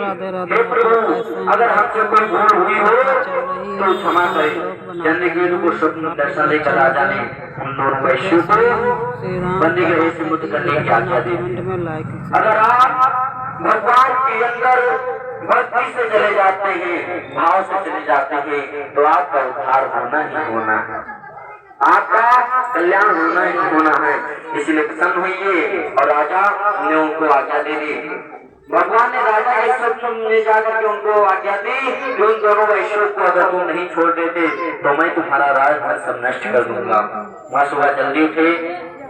राधे राधे। हे प्रभु, अगर हमसे कोई भूल हुई हो तो क्षमा करें। चंद्रकेतु को स्वप्न दर्शन देकर राजा ने उन दोनों वैश्यों को बंदी गृह से मुक्त करने की आज्ञा दी। अगर आप भगवान के अंदर भक्ति से चले जाते हैं, भाव से चले जाते हैं, तो आपका उद्धार होना ही होना है, आपका कल्याण होना ही होना है। इसलिए प्रसन्न हुई और राजा ने उनको आज्ञा दे दी। भगवान ने राजा के स्वप्न में जाकर के उनको आज्ञा दी कि उन दोनों वैश्यों को अगर तुम नहीं छोड़ देते तो मैं तुम्हारा राजभर सब नष्ट कर दूंगा। वहाँ सुबह जल्दी उठे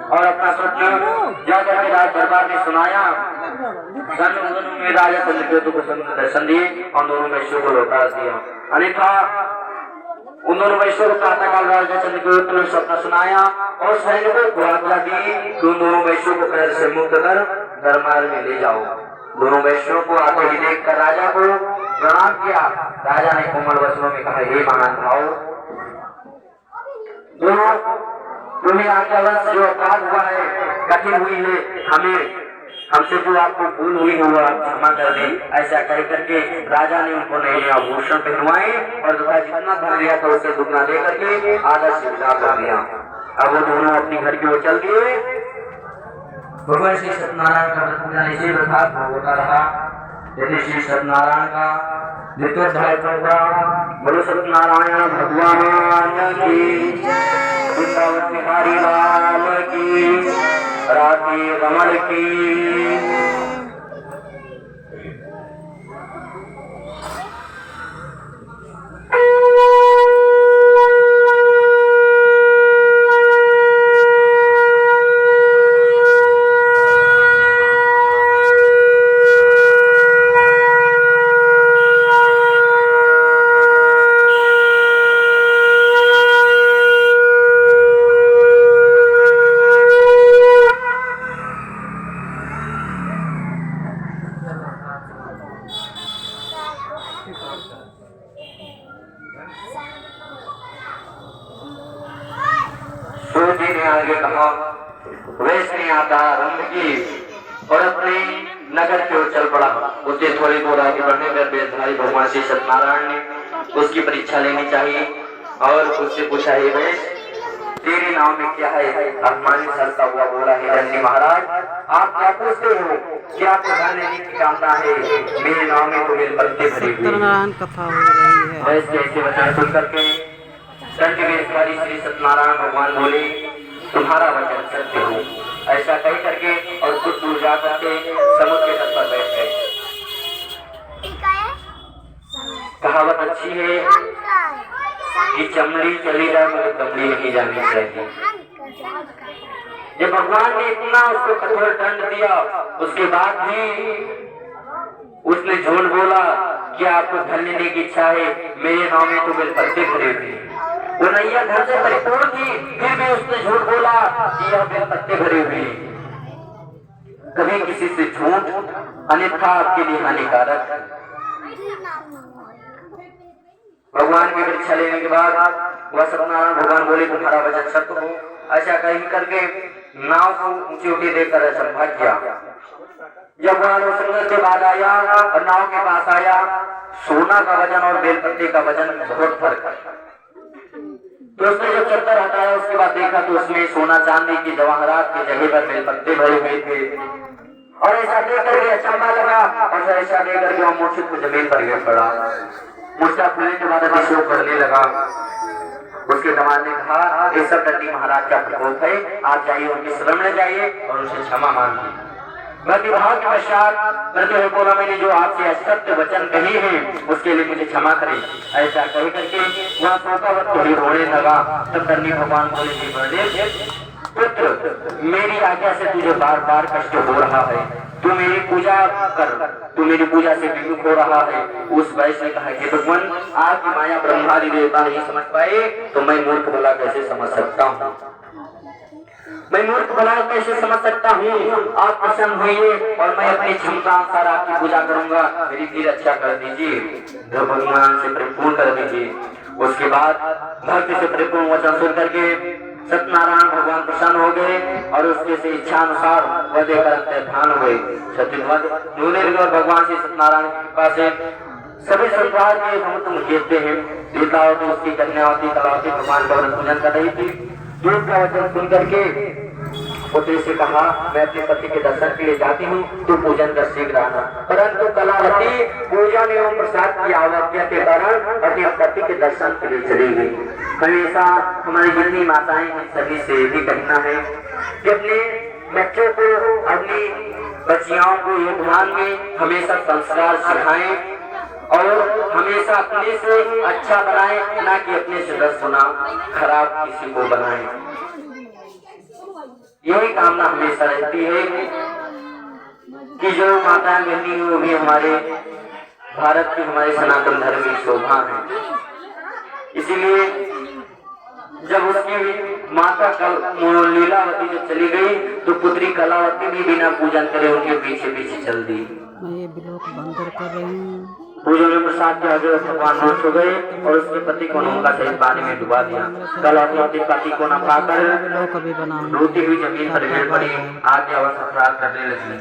और अपना स्वप्न जाकर के राज दरबार में सुनाया। में राजा चंद्रकेतु को दर्शन दिए और दोनों वैश्यों को लौटा दिया। अन्यथा उन दोनों वैश्यों को प्रातःकाल राजा चंद्रकेतु ने स्वप्न सुनाया और सैनिकों को आज्ञा दी कि उन दोनों वैश्यों को कैद से मुक्त कर दरबार में ले जाओ। दोनों वैश्यों को आते ही देखकर राजा को प्रणाम किया। राजा ने कोमल वचनों में कहा, हे महान भाव, दोनों तुम्हें आज्ञावश जो अपराध हुआ है, कठिन हुई है, हमसे जो आपको भूल हुई हो आप क्षमा कर दें। ऐसा कह करके राजा ने उनको नए नए आभूषण पहनवाए और जितना धन लिया था उसे दुगना दे करके आदर से विदा कर दिया। अब वो दोनों अपनी घर की ओर चल दिए। भगवान श्री सत्यनारायण का पूजा इसी प्रकार होता रहा। जैसे श्री सत्यनारायण का द्वितीय अध्याय होगा। बोलो सत्यनारायण भगवान की, वृंदावन बिहारी लाल की, राधे रमण की। सूर्य ने आगे कहा, वैश्य ने आता आरंभ की और अपने नगर की ओर चल पड़ा। उससे थोड़ी दूर आगे बढ़ने पर वेशधारी भगवान श्री सत्यनारायण ने उसकी परीक्षा लेनी चाहिए और उससे पूछा, हे वैश्य, तेरे नाम में क्या है? अपमानित हंसता हुआ बोला, हे दंडी महाराज, आप क्या पूछते हो? क्या आपको धन लेने की कामना है? मेरे नाम में तो बेलपत्ते भरे हुए। सत्यनारायण कथा हो रही है। वैश्य ऐसे वचन सुन करके दंड वेशधारी श्री सत्यनारायण भगवान बोले, तुम्हारा वचन सत्य हो। ऐसा कह करके और कुछ दूर जा करके समुद्र के तट पर बैठ गए। कहावत अच्छी है कि चमड़ी चली जाए मगर दमड़ी नहीं जानी चाहिए। जब भगवान ने इतना उसको कठोर दंड दिया, उसके बाद भी उसने झूठ बोला कि आपको धन लेने की इच्छा है, मेरे नाम में तो बेलपत्ते भरे थे। वो नैया घर से परिपूर्ण थी, फिर भी उसने झूठ बोला कि यह बेलपत्ते भरे हुए। कभी किसी से झूठ अन्यथा आपके लिए हानिकारक। भगवान की परीक्षा लेने के बाद वह सत्यनारायण भगवान बोले, तुम्हारा वचन सत्य हो। ऐसा कहीं करके नाव को ऊंची ऊंची देखकर संभाग किया। जब वह संगत के बाद आया और नाव के पास आया, सोना का वजन और बेलपत्ते का वजन बहुत फर्क है। तो उसने जब चद्दर हटाया उसके बाद देखा तो उसमें सोना चांदी की जवाहरात की जगह पर बेलपत्ते भरे हुए थे। और ऐसा देख करके अचंभा लगा और ऐसा देख करके वह मूर्छित को जमीन पर गिर पड़ा। मूर्छा खुलने के बाद अभिषेक करने लगा। उसके दामाद ने कहा, ये सब दंडी महाराज का प्रकोप है, आप जाइए उनकी शरण में जाइए और उनसे क्षमा मांगिए। भक्ति भाव के पश्चात करते हुए बोला, मैंने जो आपसे असत्य वचन कही है उसके लिए मुझे क्षमा करें। ऐसा कह करके वहाँ सोता वक्त थोड़ी रोने लगा। तब दंडी भगवान बोले, पुत्र, मेरी आज्ञा से तुझे बार बार कष्ट हो रहा है, तू मेरी पूजा कर, तू मेरी पूजा से विमुख हो रहा है। उस वैश्य ने कहा कि भगवान, आपकी माया ब्रह्मादि देवता नहीं समझ पाए तो मैं मूर्ख भला कैसे समझ सकता हूँ? मैं मूर्ख भला कैसे समझ सकता हूँ? आप प्रसन्न होइए और मैं अपनी क्षमता अनुसार आपकी पूजा करूंगा, मेरी भी रक्षा कर दीजिए, जो भगवान से परिपूर्ण कर दीजिए। उसके बाद भक्ति से परिपूर्ण वचन सुन करके सत्यनारायण भगवान प्रसन्न हो गए और उसके से इच्छा अनुसार वध कर अंतर्धान हुए। चतुर्वध और भगवान श्री सत्यनारायण की कृपा से सभी संसार के हम तुम जीतते हैं। देवतावती उसकी कन्यावती कलावती भगवान का पूजन कर रही थी। दूध का वचन सुन करके पुत्री से कहा, मैं अपने पति के दर्शन के लिए जाती हूँ, तू पूजन कर शीघ्र आना। परंतु कलावती पूजन एवं प्रसाद की अवज्ञा के कारण अपने पति के दर्शन के लिए चली गई। हमेशा हमारी जितनी माताएं हैं सभी से भी कहना है कि अपने बच्चों को, अपनी बच्चियों को ये ध्यान में हमेशा संस्कार सिखाएं और हमेशा अपने से अच्छा बनाएं, ना कि अपने से 10 गुना खराब किसी को बनाएं। यही कामना हमेशा रहती है कि जो माताएं बहनी वो भी हमारे भारत की, हमारे सनातन धर्म की शोभा है। इसीलिए जब उसकी माता लीलावती जब चली गई तो पुत्री कलावती भी बिना पूजन करे उनके पीछे पीछे चल दी। मैं ये ब्लॉक बंद कर रही हूँ। पूजन में प्रसाद के आगे भगवान रोष हो गए और उसके पति को नौका सहित पानी में डुबा दिया। कलावती अपने पति को न पाकर रोती हुई जमीन पर गिर पड़ी, आगे अवश्य अपराध करने लगी।